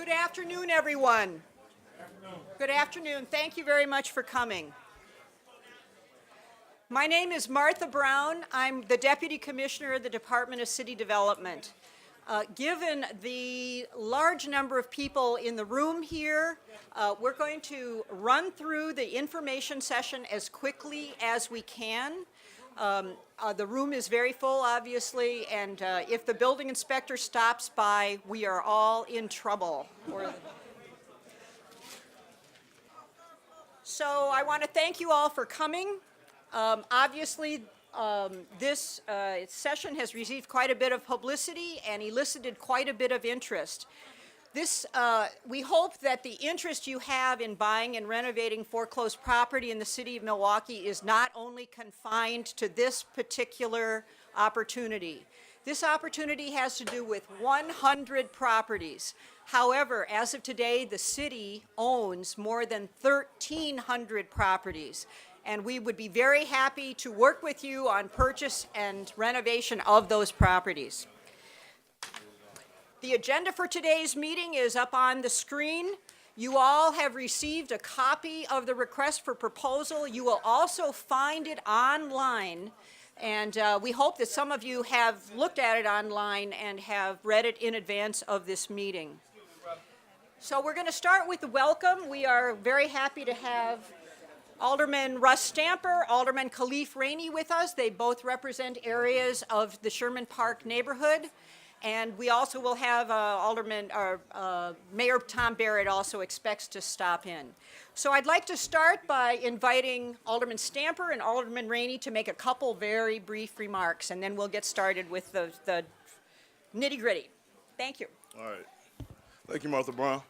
Good afternoon, everyone. Good afternoon. Thank you very much for coming. My name is Martha Brown. I'm the Deputy Commissioner of the Department of City Development. Given the large number of people in the room here, we're going to run through the information session as quickly as we can. The room is very full, obviously, and if the building inspector stops by, we are all in trouble. So I want to thank you all for coming. Obviously, this session has received quite a bit of publicity and elicited quite a bit of interest. We hope that the interest you have in buying and renovating foreclosed property in the city of Milwaukee is not only confined to this particular opportunity. This opportunity has to do with 100 properties. However, as of today, the city owns more than 1,300 properties, and we would be very happy to work with you on purchase and renovation of those properties. The agenda for today's meeting is up on the screen. You all have received a copy of the request for proposal. You will also find it online, and we hope that some of you have looked at it online and have read it in advance of this meeting. So we're going to start with the welcome. We are very happy to have Alderman Russ Stamper, Alderman Khalif Rainey with us. They both represent areas of the Sherman Park neighborhood. And we also will have Mayor Tom Barrett also expects to stop in. So I'd like to start by inviting Alderman Stamper and Alderman Rainey to make a couple very brief remarks, and then we'll get started with the nitty-gritty. Thank you. All right. Thank you, Martha Brown.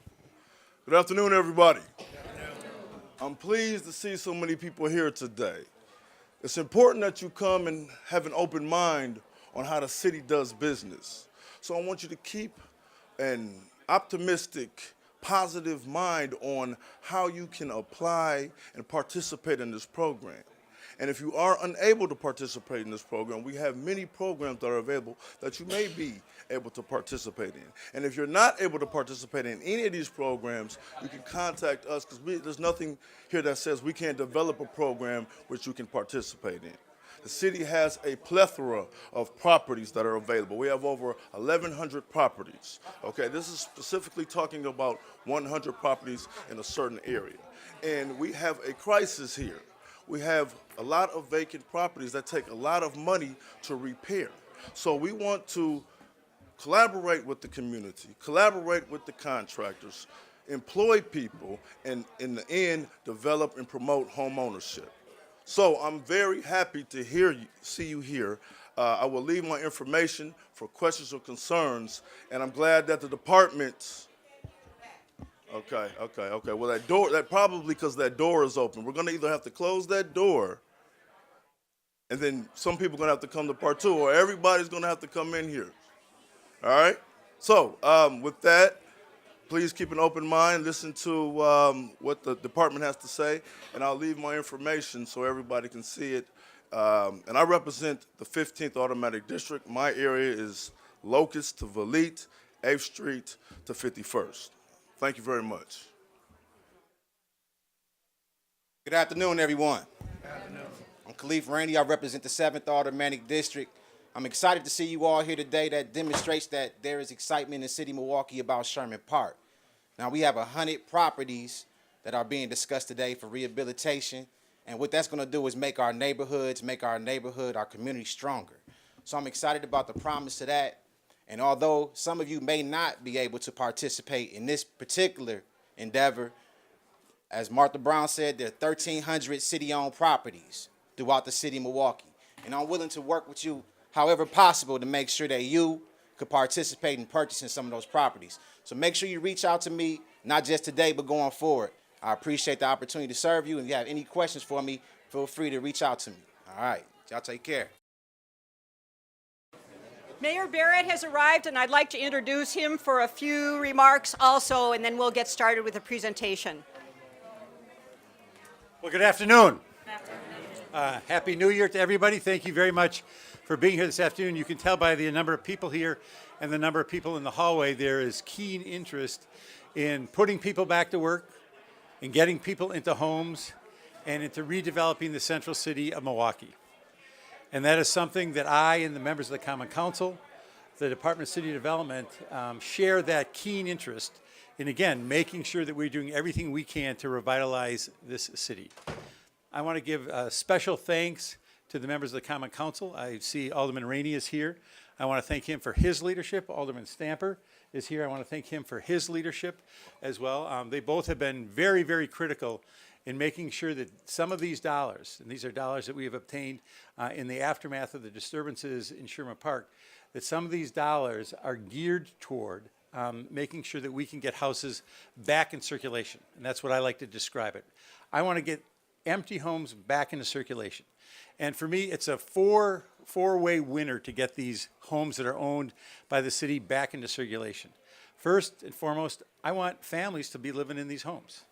Good afternoon, everybody. I'm pleased to see so many people here today. It's important that you come and have an open mind on how the city does business. So I want you to keep an optimistic, positive mind on how you can apply and participate in this program. And if you are unable to participate in this program, we have many programs that are available that you may be able to participate in. And if you're not able to participate in any of these programs, you can contact us because there's nothing here that says we can't develop a program which you can participate in. The city has a plethora of properties that are available. We have over 1,100 properties. Okay, this is specifically talking about 100 properties in a certain area. And we have a crisis here. We have a lot of vacant properties that take a lot of money to repair. So we want to collaborate with the community, collaborate with the contractors, employ people, and in the end, develop and promote home ownership. So I'm very happy to see you here. I will leave my information for questions or concerns, and I'm glad that the department. Okay. Well, that probably because that door is open. We're going to either have to close that door, and then some people are going to have to come to part two, or everybody's going to have to come in here. All right? So with that, please keep an open mind, listen to what the department has to say, and I'll leave my information so everybody can see it. And I represent the 15th Automatic District. My area is Locust to Valete, 8th Street to 51st. Thank you very much. Good afternoon, everyone. Good afternoon. I'm Khalif Rainey. I represent the 7th Automatic District. I'm excited to see you all here today. That demonstrates that there is excitement in the city of Milwaukee about Sherman Park. Now, we have 100 properties that are being discussed today for rehabilitation, and what that's going to do is make our neighborhoods, our community stronger. So I'm excited about the promise of that, and although some of you may not be able to participate in this particular endeavor, as Martha Brown said, there are 1,300 city-owned properties throughout the city of Milwaukee, and I'm willing to work with you however possible to make sure that you could participate in purchasing some of those properties. So make sure you reach out to me, not just today, but going forward. I appreciate the opportunity to serve you, and if you have any questions for me, feel free to reach out to me. All right, y'all take care. Mayor Barrett has arrived, and I'd like to introduce him for a few remarks also, and then we'll get started with the presentation. Well, good afternoon. Happy New Year to everybody. Thank you very much for being here this afternoon. You can tell by the number of people here and the number of people in the hallway, there is keen interest in putting people back to work, in getting people into homes, and into redeveloping the central city of Milwaukee. And that is something that I and the members of the Common Council, the Department of City Development, share that keen interest in, again, making sure that we're doing everything we can to revitalize this city. I want to give special thanks to the members of the Common Council. I see Alderman Rainey is here. I want to thank him for his leadership. Alderman Stamper is here. I want to thank him for his leadership as well. They both have been very, very critical in making sure that some of these dollars, and these are dollars that we have obtained in the aftermath of the disturbances in Sherman Park, that some of these dollars are geared toward making sure that we can get houses back in circulation. And that's what I like to describe it. I want to get empty homes back into circulation. And for me, it's a four-way winner to get these homes that are owned by the city back into circulation. First and foremost, I want families to be living in these homes.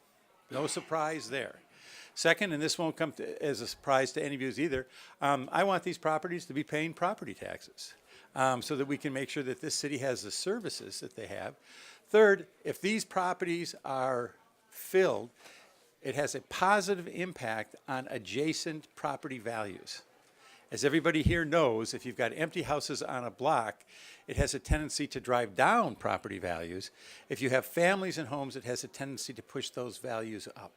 No surprise there. Second, and this won't come as a surprise to any of you either, I want these properties to be paying property taxes so that we can make sure that this city has the services that they have. Third, if these properties are filled, it has a positive impact on adjacent property values. As everybody here knows, if you've got empty houses on a block, it has a tendency to drive down property values. If you have families and homes, it has a tendency to push those values up.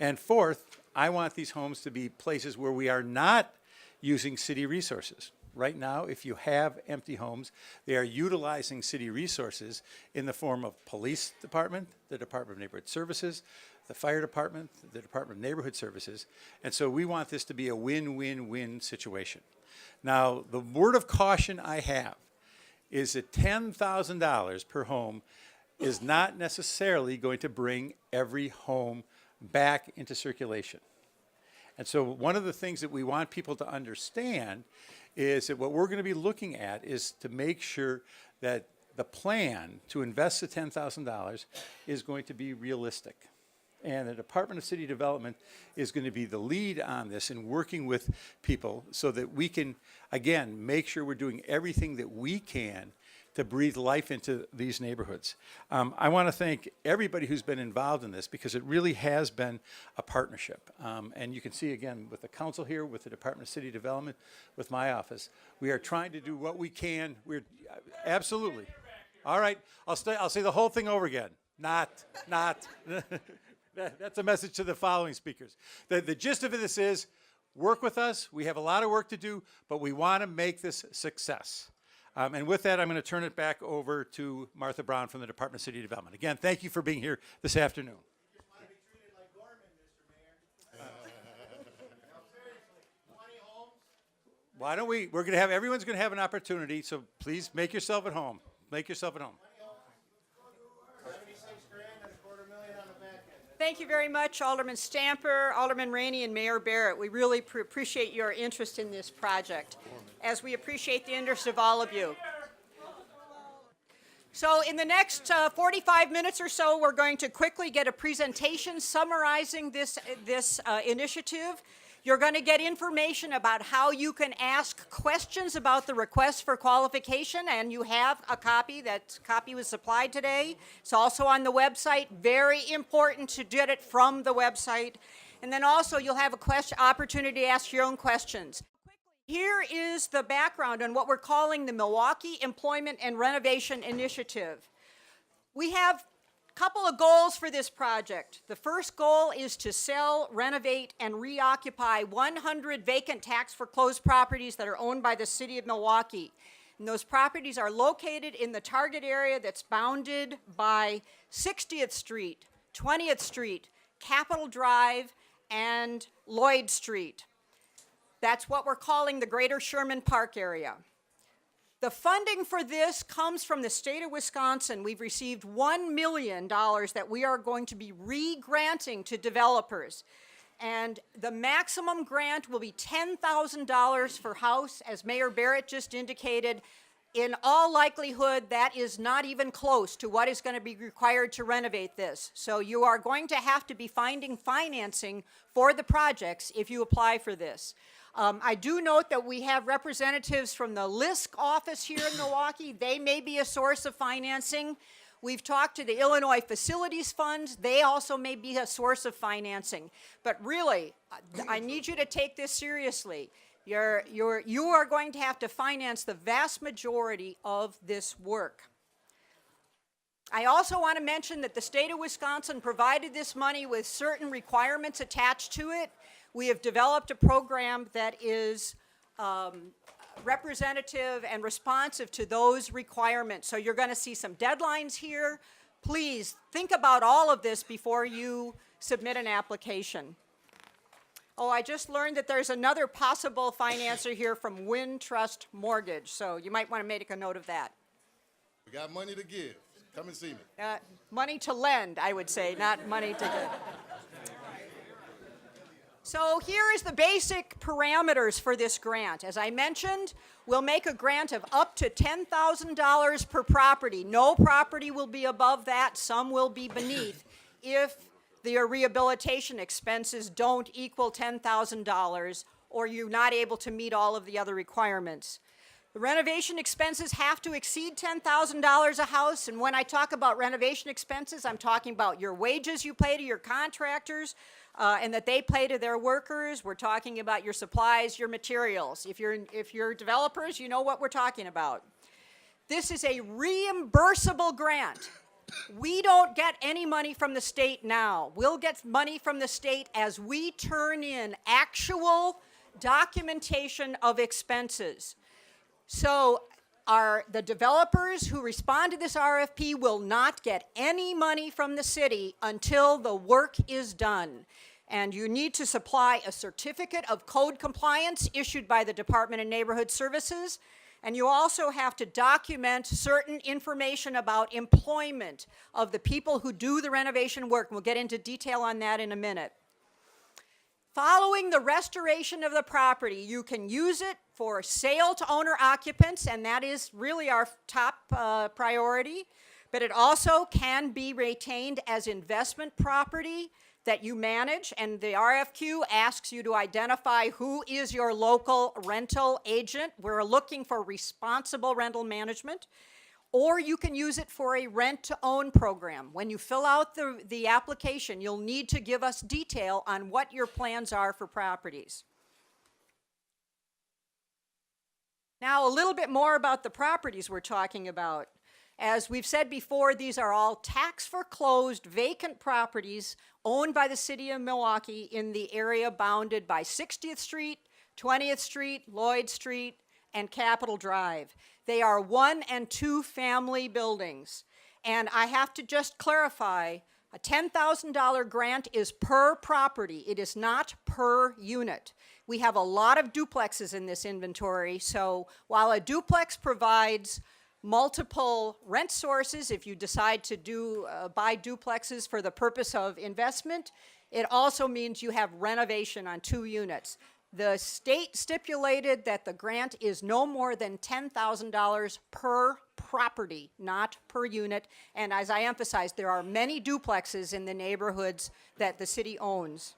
And fourth, I want these homes to be places where we are not using city resources. Right now, if you have empty homes, they are utilizing city resources in the form of police department, the Department of Neighborhood Services, the fire department, the Department of Neighborhood Services, and so we want this to be a win-win-win situation. Now, the word of caution I have is that $10,000 per home is not necessarily going to bring every home back into circulation. And so one of the things that we want people to understand is that what we're going to be looking at is to make sure that the plan to invest the $10,000 is going to be realistic. And the Department of City Development is going to be the lead on this in working with people so that we can, again, make sure we're doing everything that we can to breathe life into these neighborhoods. I want to thank everybody who's been involved in this because it really has been a partnership. And you can see, again, with the council here, with the Department of City Development, with my office, we are trying to do what we can. We're absolutely. All right, I'll say the whole thing over again. Not. That's a message to the following speakers. The gist of this is, work with us. We have a lot of work to do, but we want to make this a success. And with that, I'm going to turn it back over to Martha Brown from the Department of City Development. Again, thank you for being here this afternoon. You just want to be treated like Gorman, Mr. Mayor. No, seriously, 20 homes? Why don't we, everyone's going to have an opportunity, so please make yourself at home. Make yourself at home. 76 grand and $250,000 on the back end. Thank you very much, Alderman Stamper, Alderman Rainey, and Mayor Barrett. We really appreciate your interest in this project, as we appreciate the interest of all of you. So in the next 45 minutes or so, we're going to quickly get a presentation summarizing this initiative. You're going to get information about how you can ask questions about the request for qualification, and you have a copy. That copy was supplied today. It's also on the website. Very important to get it from the website. And then also you'll have a opportunity to ask your own questions. Here is the background on what we're calling the Milwaukee Employment and Renovation Initiative. We have a couple of goals for this project. The first goal is to sell, renovate, and reoccupy 100 vacant tax foreclosed properties that are owned by the city of Milwaukee. And those properties are located in the target area that's bounded by 60th Street, 20th Street, Capitol Drive, and Lloyd Street. That's what we're calling the Greater Sherman Park area. The funding for this comes from the state of Wisconsin. We've received $1 million that we are going to be re-granting to developers. And the maximum grant will be $10,000 per house, as Mayor Barrett just indicated. In all likelihood, that is not even close to what is going to be required to renovate this. So you are going to have to be finding financing for the projects if you apply for this. I do note that we have representatives from the LISC office here in Milwaukee. They may be a source of financing. We've talked to the Illinois Facilities Fund. They also may be a source of financing. But really, I need you to take this seriously. You are going to have to finance the vast majority of this work. I also want to mention that the state of Wisconsin provided this money with certain requirements attached to it. We have developed a program that is representative and responsive to those requirements. So you're going to see some deadlines here. Please think about all of this before you submit an application. Oh, I just learned that there's another possible financer here from Wintrust Mortgage, so you might want to make a note of that. We got money to give. Come and see me. Money to lend, I would say, not money to give. So here is the basic parameters for this grant. As I mentioned, we'll make a grant of up to $10,000 per property. No property will be above that, some will be beneath, if the rehabilitation expenses don't equal $10,000 or you're not able to meet all of the other requirements. The renovation expenses have to exceed $10,000 a house, and when I talk about renovation expenses, I'm talking about your wages you pay to your contractors, and that they pay to their workers. We're talking about your supplies, your materials. If you're developers, you know what we're talking about. This is a reimbursable grant. We don't get any money from the state now. We'll get money from the state as we turn in actual documentation of expenses. So the developers who respond to this RFP will not get any money from the city until the work is done. And you need to supply a certificate of code compliance issued by the Department of Neighborhood Services. And you also have to document certain information about employment of the people who do the renovation work. We'll get into detail on that in a minute. Following the restoration of the property, you can use it for sale to owner occupants, and that is really our top priority. But it also can be retained as investment property that you manage, and the RFQ asks you to identify who is your local rental agent. We're looking for responsible rental management. Or you can use it for a rent-to-own program. When you fill out the application, you'll need to give us detail on what your plans are for properties. Now, a little bit more about the properties we're talking about. As we've said before, these are all tax-foreclosed, vacant properties owned by the city of Milwaukee in the area bounded by 60th Street, 20th Street, Lloyd Street, and Capitol Drive. They are 1- and 2-family buildings. And I have to just clarify, a $10,000 grant is per property. It is not per unit. We have a lot of duplexes in this inventory, so while a duplex provides multiple rent sources, if you decide to buy duplexes for the purpose of investment, it also means you have renovation on 2 units. The state stipulated that the grant is no more than $10,000 per property, not per unit. And as I emphasized, there are many duplexes in the neighborhoods that the city owns.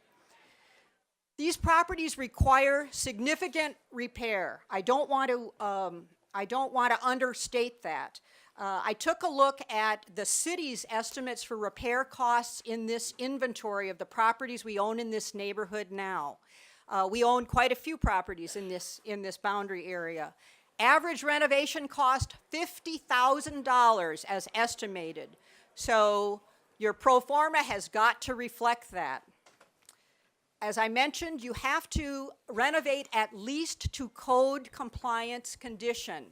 These properties require significant repair. I don't want to understate that. I took a look at the city's estimates for repair costs in this inventory of the properties we own in this neighborhood now. We own quite a few properties in this boundary area. Average renovation cost $50,000 as estimated. So your pro forma has got to reflect that. As I mentioned, you have to renovate at least to code compliance condition.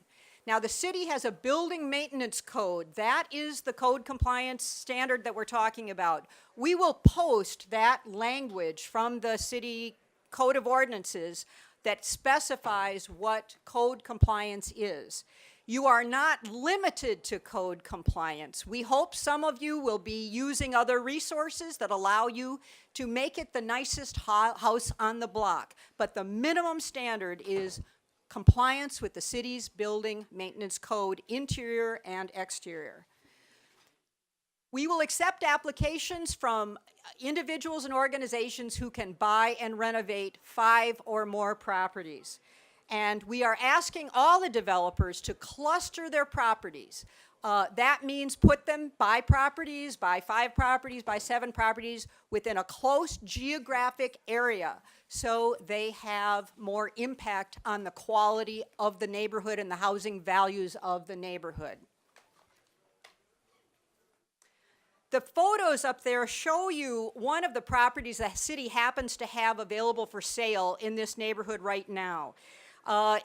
Now, the city has a building maintenance code. That is the code compliance standard that we're talking about. We will post that language from the city code of ordinances that specifies what code compliance is. You are not limited to code compliance. We hope some of you will be using other resources that allow you to make it the nicest house on the block. But the minimum standard is compliance with the city's building maintenance code, interior and exterior. We will accept applications from individuals and organizations who can buy and renovate 5 or more properties. And we are asking all the developers to cluster their properties. That means put them, buy properties, buy 5 properties, buy 7 properties within a close geographic area so they have more impact on the quality of the neighborhood and the housing values of the neighborhood. The photos up there show you one of the properties the city happens to have available for sale in this neighborhood right now.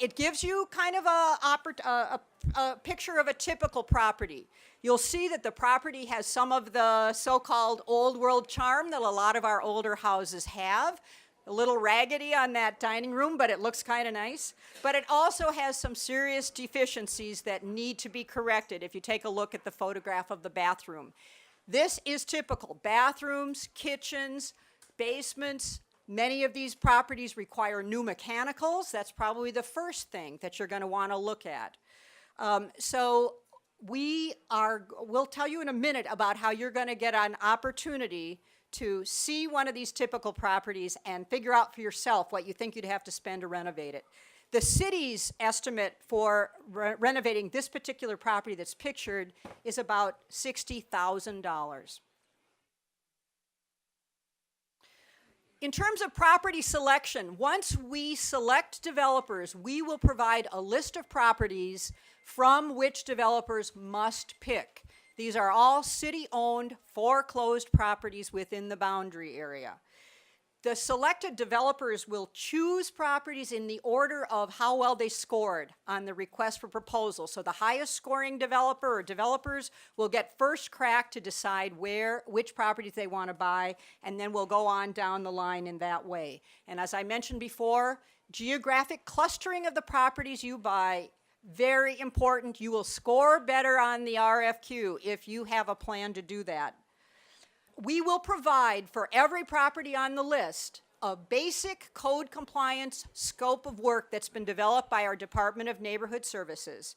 It gives you kind of a picture of a typical property. You'll see that the property has some of the so-called old world charm that a lot of our older houses have. A little raggedy on that dining room, but it looks kind of nice. But it also has some serious deficiencies that need to be corrected if you take a look at the photograph of the bathroom. This is typical. Bathrooms, kitchens, basements. Many of these properties require new mechanicals. That's probably the first thing that you're going to want to look at. So we'll tell you in a minute about how you're going to get an opportunity to see one of these typical properties and figure out for yourself what you think you'd have to spend to renovate it. The city's estimate for renovating this particular property that's pictured is about $60,000. In terms of property selection, once we select developers, we will provide a list of properties from which developers must pick. These are all city-owned, foreclosed properties within the boundary area. The selected developers will choose properties in the order of how well they scored on the request for proposal. So the highest scoring developer or developers will get first crack to decide which properties they want to buy, and then we'll go on down the line in that way. And as I mentioned before, geographic clustering of the properties you buy, very important. You will score better on the RFQ if you have a plan to do that. We will provide for every property on the list a basic code compliance scope of work that's been developed by our Department of Neighborhood Services.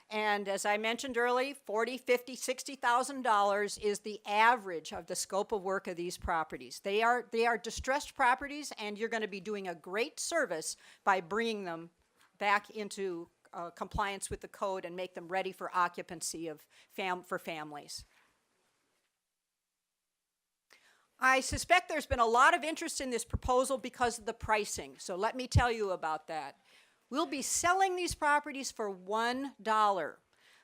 And as I mentioned earlier, $40,000, $50,000, $60,000 is the average of the scope of work of these properties. They are distressed properties, and you're going to be doing a great service by bringing them back into compliance with the code and make them ready for occupancy for families. I suspect there's been a lot of interest in this proposal because of the pricing, so let me tell you about that. We'll be selling these properties for $1.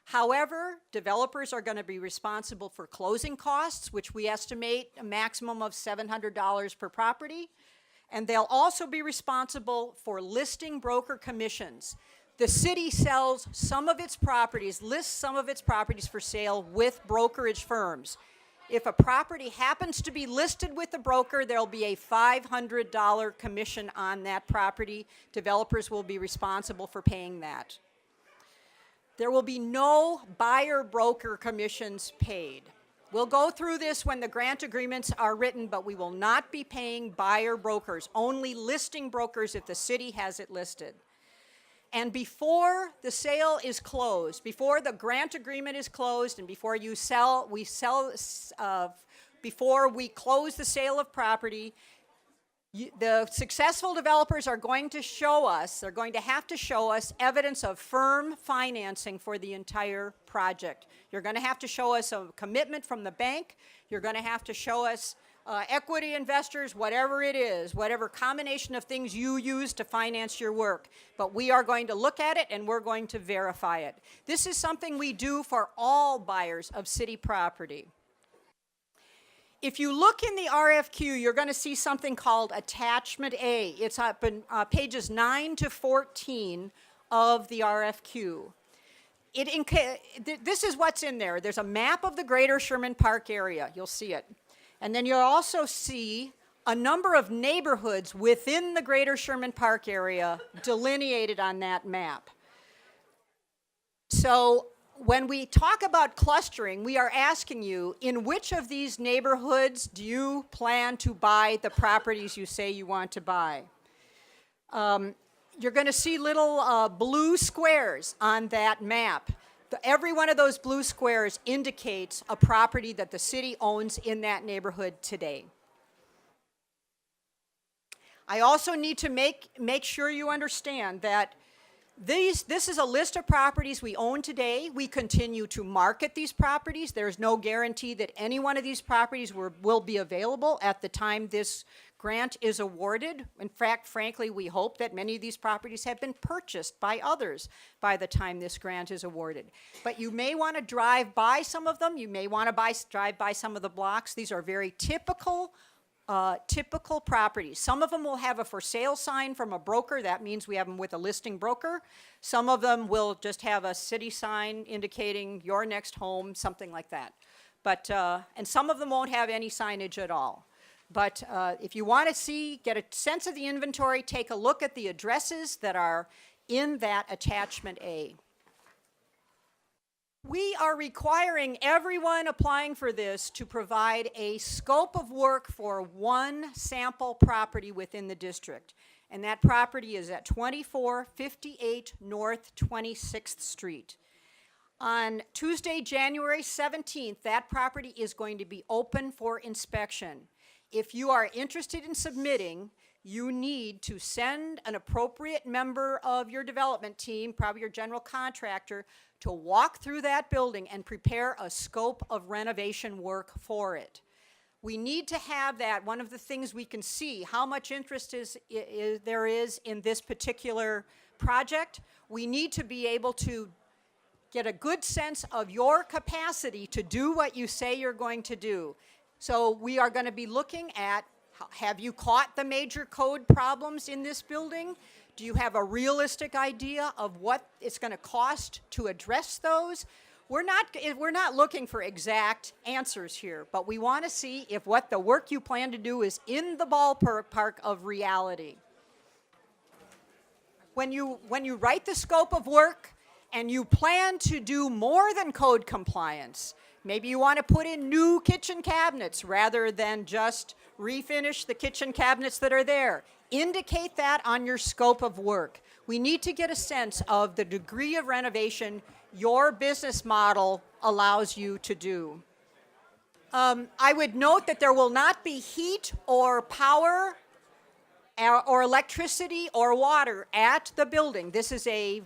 However, developers are going to be responsible for closing costs, which we estimate a maximum of $700 per property, and they'll also be responsible for listing broker commissions. The city sells some of its properties, lists some of its properties for sale with brokerage firms. If a property happens to be listed with a broker, there'll be a $500 commission on that property. Developers will be responsible for paying that. There will be no buyer-broker commissions paid. We'll go through this when the grant agreements are written, but we will not be paying buyer-brokers, only listing brokers if the city has it listed. And before the sale is closed, before the grant agreement is closed, and before before we close the sale of property, the successful developers are going to show us, they're going to have to show us evidence of firm financing for the entire project. You're going to have to show us a commitment from the bank. You're going to have to show us equity investors, whatever it is, whatever combination of things you use to finance your work. But we are going to look at it and we're going to verify it. This is something we do for all buyers of city property. If you look in the RFQ, you're going to see something called Attachment A. It's up in pages 9 to 14 of the RFQ. This is what's in there. There's a map of the greater Sherman Park area. You'll see it. And then you'll also see a number of neighborhoods within the greater Sherman Park area delineated on that map. So when we talk about clustering, we are asking you, in which of these neighborhoods do you plan to buy the properties you say you want to buy? You're going to see little blue squares on that map. Every one of those blue squares indicates a property that the city owns in that neighborhood today. I also need to make sure you understand that this is a list of properties we own today. We continue to market these properties. There's no guarantee that any one of these properties will be available at the time this grant is awarded. In fact, frankly, we hope that many of these properties have been purchased by others by the time this grant is awarded. But you may want to drive by some of them. You may want to drive by some of the blocks. These are very typical properties. Some of them will have a for sale sign from a broker. That means we have them with a listing broker. Some of them will just have a city sign indicating your next home, something like that. But, and some of them won't have any signage at all. But if you want to get a sense of the inventory, take a look at the addresses that are in that attachment A. We are requiring everyone applying for this to provide a scope of work for one sample property within the district. And that property is at 2458 North 26th Street. On Tuesday, January 17th, that property is going to be open for inspection. If you are interested in submitting, you need to send an appropriate member of your development team, probably your general contractor, to walk through that building and prepare a scope of renovation work for it. We need to have that. One of the things we can see how much interest there is in this particular project. We need to be able to get a good sense of your capacity to do what you say you're going to do. So we are going to be looking at, have you caught the major code problems in this building? Do you have a realistic idea of what it's going to cost to address those? We're not looking for exact answers here, but we want to see if what the work you plan to do is in the ballpark of reality. When you write the scope of work and you plan to do more than code compliance, maybe you want to put in new kitchen cabinets rather than just refinish the kitchen cabinets that are there. Indicate that on your scope of work. We need to get a sense of the degree of renovation your business model allows you to do. I would note that there will not be heat or power or electricity or water at the building. This is a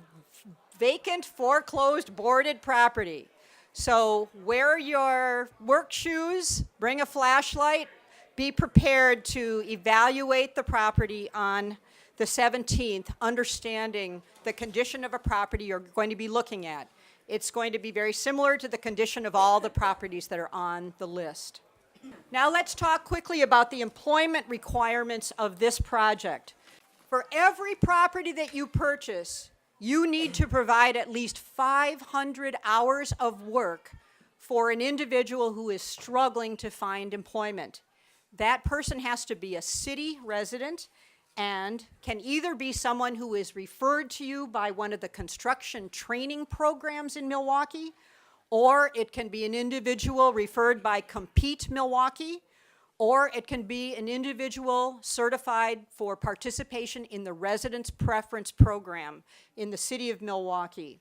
vacant, foreclosed, boarded property. So wear your work shoes, bring a flashlight, be prepared to evaluate the property on the 17th, understanding the condition of a property you're going to be looking at. It's going to be very similar to the condition of all the properties that are on the list. Now let's talk quickly about the employment requirements of this project. For every property that you purchase, you need to provide at least 500 hours of work for an individual who is struggling to find employment. That person has to be a city resident and can either be someone who is referred to you by one of the construction training programs in Milwaukee, or it can be an individual referred by Compete Milwaukee, or it can be an individual certified for participation in the Residence Preference Program in the city of Milwaukee.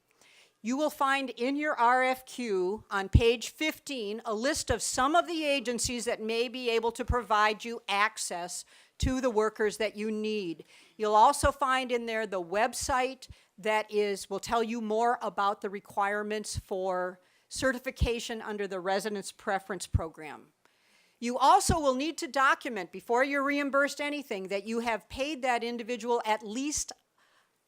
You will find in your RFQ on page 15 a list of some of the agencies that may be able to provide you access to the workers that you need. You'll also find in there the website that will tell you more about the requirements for certification under the Residence Preference Program. You also will need to document before you're reimbursed anything that you have paid that individual at least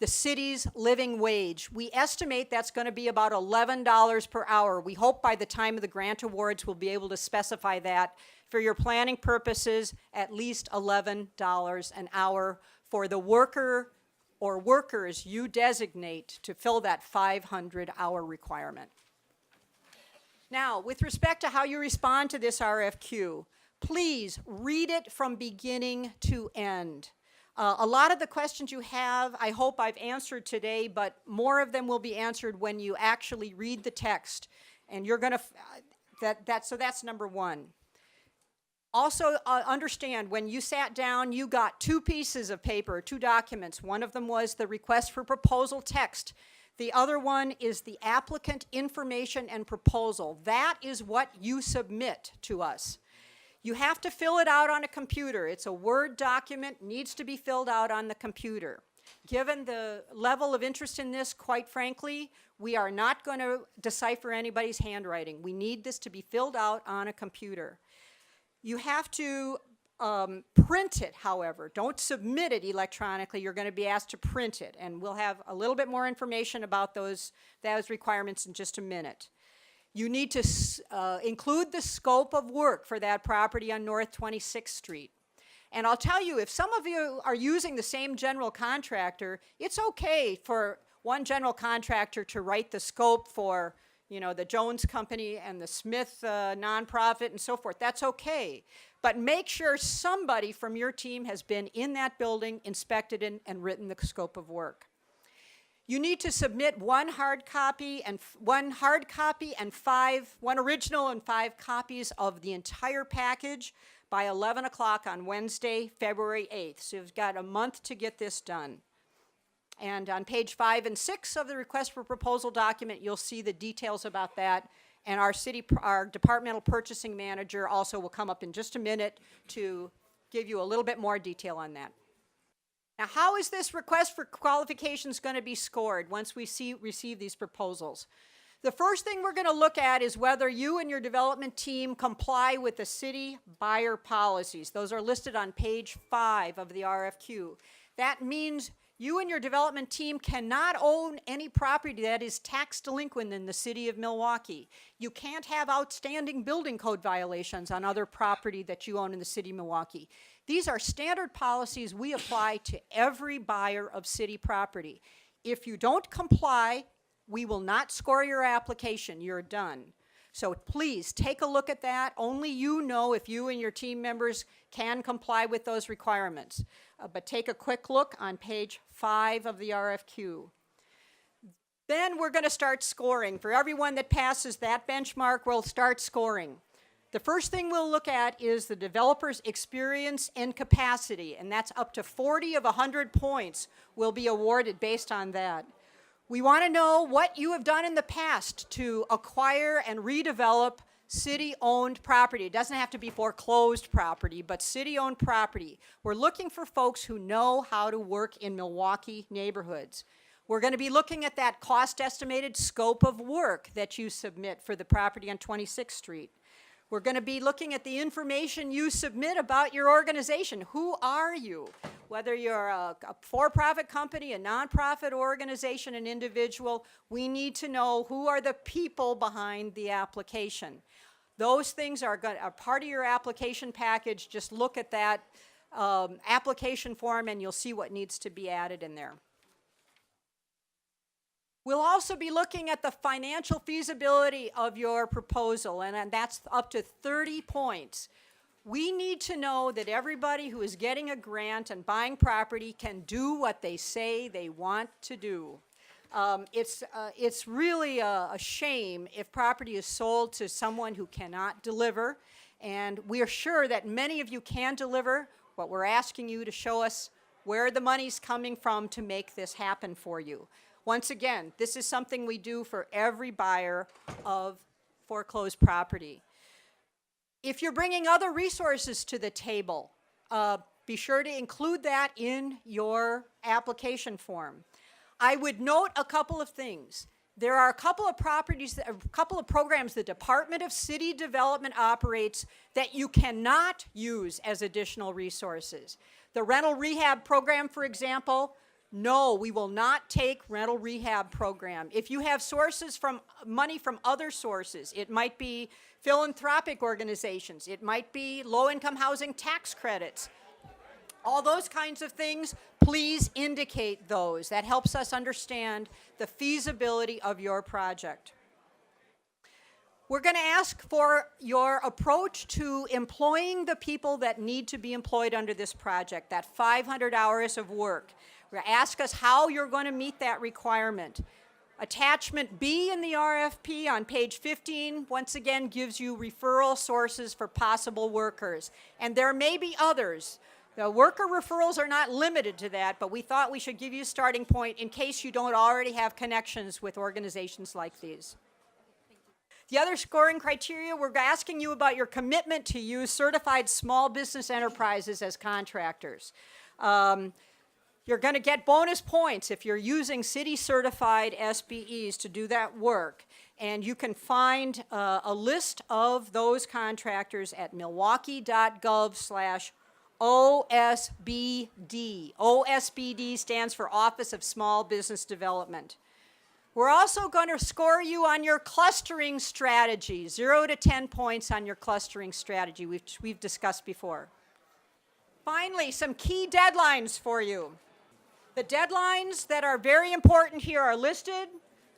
the city's living wage. We estimate that's going to be about $11 per hour. We hope by the time of the grant awards we'll be able to specify that. For your planning purposes, at least $11 an hour for the worker or workers you designate to fill that 500-hour requirement. Now, with respect to how you respond to this RFQ, please read it from beginning to end. A lot of the questions you have, I hope I've answered today, but more of them will be answered when you actually read the text. And you're going to, so that's number one. Also, understand, when you sat down, you got two pieces of paper, two documents. One of them was the request for proposal text The other one is the applicant information and proposal. That is what you submit to us. You have to fill it out on a computer. It's a Word document, needs to be filled out on the computer. Given the level of interest in this, quite frankly, we are not going to decipher anybody's handwriting. We need this to be filled out on a computer. You have to print it, however. Don't submit it electronically. You're going to be asked to print it, and we'll have a little bit more information about those requirements in just a minute. You need to include the scope of work for that property on North 26th Street. And I'll tell you, if some of you are using the same general contractor, it's okay for one general contractor to write the scope for, you know, the Jones Company and the Smith nonprofit and so forth. That's okay. But make sure somebody from your team has been in that building, inspected it, and written the scope of work. You need to submit one original and 5 copies of the entire package by 11 o'clock on Wednesday, February 8th. So you've got a month to get this done. And on page 5 and 6 of the request for proposal document, you'll see the details about that. And our departmental purchasing manager also will come up in just a minute to give you a little bit more detail on that. Now, how is this request for qualifications going to be scored once we receive these proposals? The first thing we're going to look at is whether you and your development team comply with the city buyer policies. Those are listed on page 5 of the RFQ. That means you and your development team cannot own any property that is tax delinquent in the city of Milwaukee. You can't have outstanding building code violations on other property that you own in the city of Milwaukee. These are standard policies we apply to every buyer of city property. If you don't comply, we will not score your application. You're done. So please take a look at that. Only you know if you and your team members can comply with those requirements. But take a quick look on page 5 of the RFQ. Then we're going to start scoring. For everyone that passes that benchmark, we'll start scoring. The first thing we'll look at is the developer's experience and capacity, and that's up to 40 of 100 points will be awarded based on that. We want to know what you have done in the past to acquire and redevelop city-owned property. It doesn't have to be foreclosed property, but city-owned property. We're looking for folks who know how to work in Milwaukee neighborhoods. We're going to be looking at that cost-estimated scope of work that you submit for the property on 26th Street. We're going to be looking at the information you submit about your organization. Who are you? Whether you're a for-profit company, a nonprofit organization, an individual, we need to know who are the people behind the application. Those things are part of your application package. Just look at that application form and you'll see what needs to be added in there. We'll also be looking at the financial feasibility of your proposal, and that's up to 30 points. We need to know that everybody who is getting a grant and buying property can do what they say they want to do. It's really a shame if property is sold to someone who cannot deliver, and we are sure that many of you can deliver, but we're asking you to show us where the money's coming from to make this happen for you. Once again, this is something we do for every buyer of foreclosed property. If you're bringing other resources to the table, be sure to include that in your application form. I would note a couple of things. There are a couple of programs the Department of City Development operates that you cannot use as additional resources. The rental rehab program, for example, no, we will not take rental rehab program. If you have money from other sources, it might be philanthropic organizations, it might be low-income housing tax credits, all those kinds of things, please indicate those. That helps us understand the feasibility of your project. We're going to ask for your approach to employing the people that need to be employed under this project, that 500 hours of work. We're going to ask us how you're going to meet that requirement. Attachment B in the RFP on page 15, once again, gives you referral sources for possible workers. And there may be others. The worker referrals are not limited to that, but we thought we should give you a starting point in case you don't already have connections with organizations like these. The other scoring criteria, we're asking you about your commitment to use certified small business enterprises as contractors. You're going to get bonus points if you're using city-certified SBEs to do that work. And you can find a list of those contractors at milwaukee.gov/OSBD. OSBD stands for Office of Small Business Development. We're also going to score you on your clustering strategy, 0 to 10 points on your clustering strategy, which we've discussed before. Finally, some key deadlines for you. The deadlines that are very important here are listed.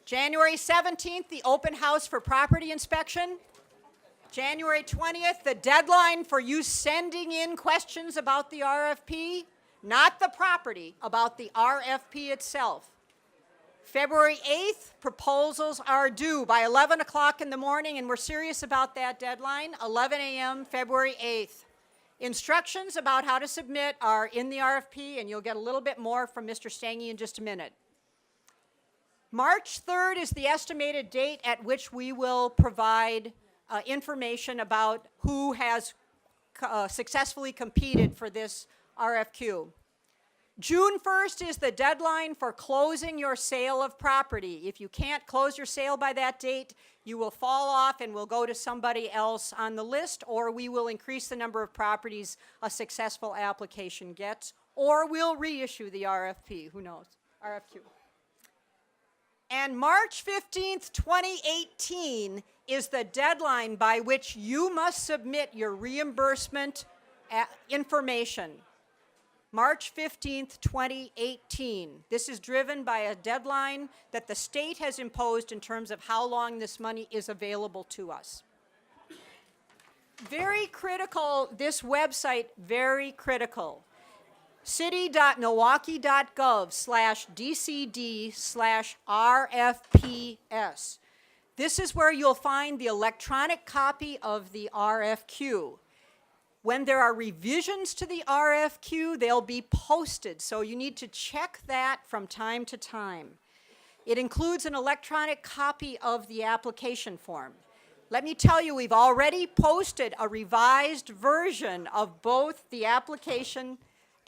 January 17th, the open house for property inspection. January 20th, the deadline for you sending in questions about the RFP, not the property, about the RFP itself. February 8th, proposals are due by 11 o'clock in the morning, and we're serious about that deadline, 11 a.m., February 8th. Instructions about how to submit are in the RFP, and you'll get a little bit more from Mr. Stange in just a minute. March 3rd is the estimated date at which we will provide information about who has successfully competed for this RFQ. June 1st is the deadline for closing your sale of property. If you can't close your sale by that date, you will fall off and will go to somebody else on the list, or we will increase the number of properties a successful application gets, or we'll reissue the RFP, who knows, RFQ. And March 15th, 2018 is the deadline by which you must submit your reimbursement information. March 15th, 2018. This is driven by a deadline that the state has imposed in terms of how long this money is available to us. Very critical, this website, very critical. city.milwaukee.gov/DCD/RFPS. This is where you'll find the electronic copy of the RFQ. When there are revisions to the RFQ, they'll be posted, so you need to check that from time to time. It includes an electronic copy of the application form. Let me tell you, we've already posted a revised version of both the application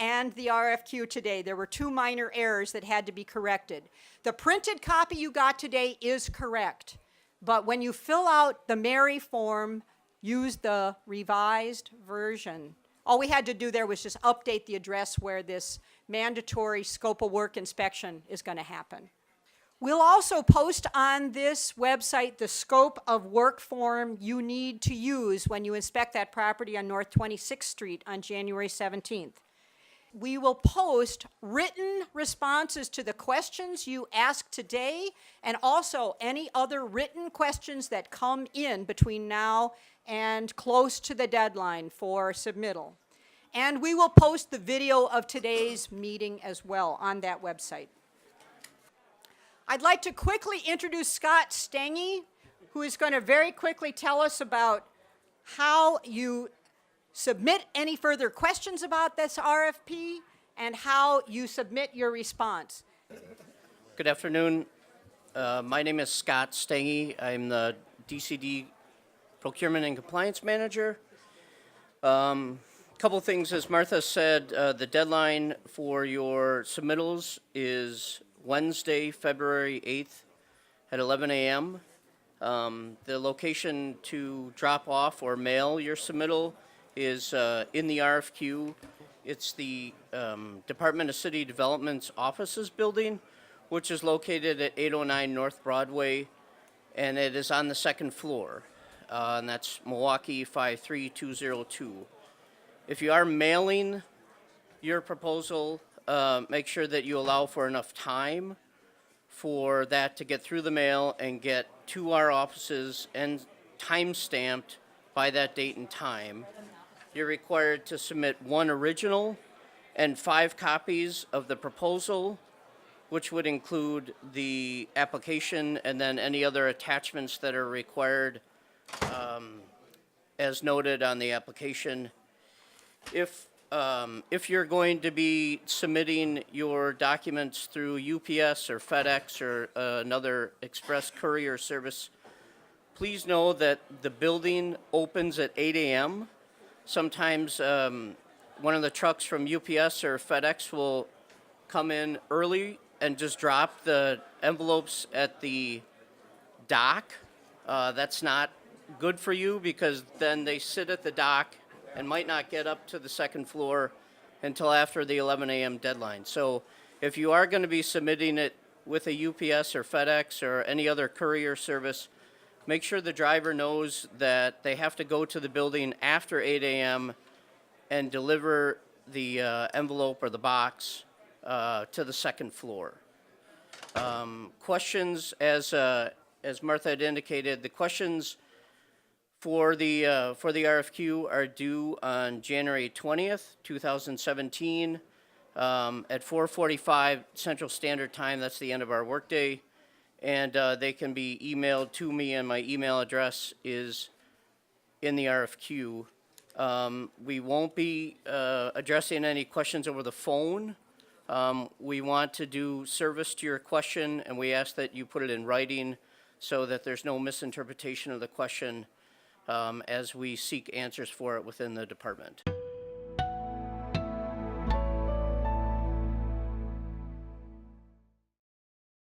and the RFQ today. There were 2 minor errors that had to be corrected. The printed copy you got today is correct, but when you fill out the MERI form, use the revised version. All we had to do there was just update the address where this mandatory scope of work inspection is going to happen. We'll also post on this website the scope of work form you need to use when you inspect that property on North 26th Street on January 17th. We will post written responses to the questions you asked today, and also any other written questions that come in between now and close to the deadline for submittal. And we will post the video of today's meeting as well on that website. I'd like to quickly introduce Scott Stange, who is going to very quickly tell us about how you submit any further questions about this RFP and how you submit your response. Good afternoon. My name is Scott Stange. I'm the DCD Procurement and Compliance Manager. Couple things, as Martha said, the deadline for your submittals is Wednesday, February 8th at 11 a.m. The location to drop off or mail your submittal is in the RFQ. It's the Department of City Development's offices building, which is located at 809 North Broadway, and it is on the 2nd floor, and that's Milwaukee 53202. If you are mailing your proposal, make sure that you allow for enough time for that to get through the mail and get to our offices and time-stamped by that date and time. You're required to submit 1 original and 5 copies of the proposal, which would include the application and then any other attachments that are required as noted on the application. If if you're going to be submitting your documents through UPS or FedEx or another express courier service, please know that the building opens at 8 a.m. Sometimes one of the trucks from UPS or FedEx will come in early and just drop the envelopes at the dock. That's not good for you because then they sit at the dock and might not get up to the second floor until after the 11 a.m. deadline. So if you are going to be submitting it with a UPS or FedEx or any other courier service, make sure the driver knows that they have to go to the building after 8 a.m. and deliver the envelope or the box to the second floor. Questions, as Martha had indicated, the questions for the RFQ are due on January 20th, 2017, at 4:45 Central Standard Time. That's the end of our workday. And they can be emailed to me, and my email address is in the RFQ. We won't be addressing any questions over the phone. We want to do service to your question, and we ask that you put it in writing so that there's no misinterpretation of the question as we seek answers for it within the department.